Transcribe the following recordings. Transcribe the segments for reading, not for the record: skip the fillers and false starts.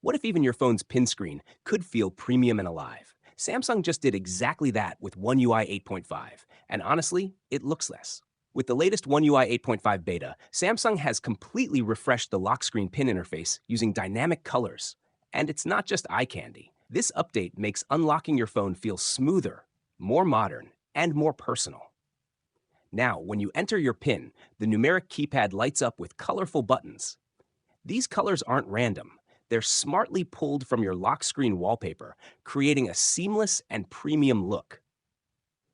What if even your phone's pin screen could feel premium and alive? Samsung just did exactly that with One UI 8.5, and honestly, it looks less. With the latest One UI 8.5 beta, Samsung has completely refreshed the lock screen pin interface using dynamic colors. And it's not just eye candy. This update makes unlocking your phone feel smoother, more modern, and more personal. Now, when you enter your PIN, the numeric keypad lights up with colorful buttons. These colors aren't random. They're smartly pulled from your lock screen wallpaper, creating a seamless and premium look.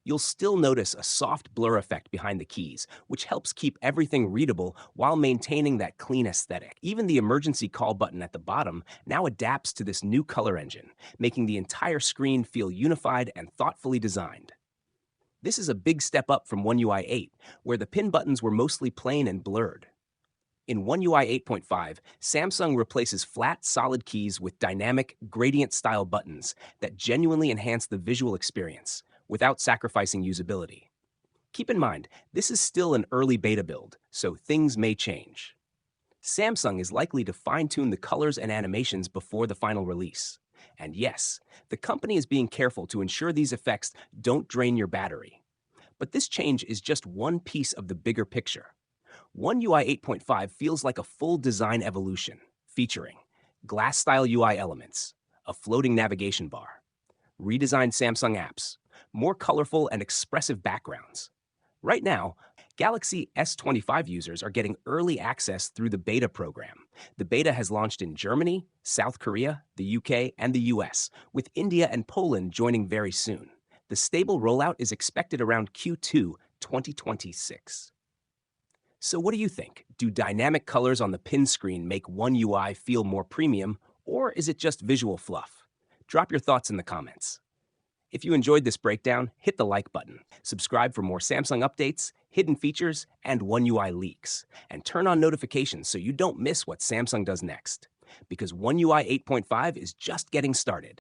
You'll still notice a soft blur effect behind the keys, which helps keep everything readable while maintaining that clean aesthetic. Even the emergency call button at the bottom now adapts to this new color engine, making the entire screen feel unified and thoughtfully designed. This is a big step up from One UI 8, where the pin buttons were mostly plain and blurred. In One UI 8.5, Samsung replaces flat, solid keys with dynamic, gradient-style buttons that genuinely enhance the visual experience without sacrificing usability. Keep in mind, this is still an early beta build, so things may change. Samsung is likely to fine-tune the colors and animations before the final release. And yes, the company is being careful to ensure these effects don't drain your battery. But this change is just one piece of the bigger picture. One UI 8.5 feels like a full design evolution, featuring glass-style UI elements, a floating navigation bar, redesigned Samsung apps, more colorful and expressive backgrounds. Right now, Galaxy S25 users are getting early access through the beta program. The beta has launched in Germany, South Korea, the UK, and the US, with India and Poland joining very soon. The stable rollout is expected around Q2 2026. So what do you think? Do dynamic colors on the pin screen make One UI feel more premium, or is it just visual fluff? Drop your thoughts in the comments. If you enjoyed this breakdown, hit the like button, subscribe for more Samsung updates, hidden features, and One UI leaks, and turn on notifications so you don't miss what Samsung does next. Because One UI 8.5 is just getting started.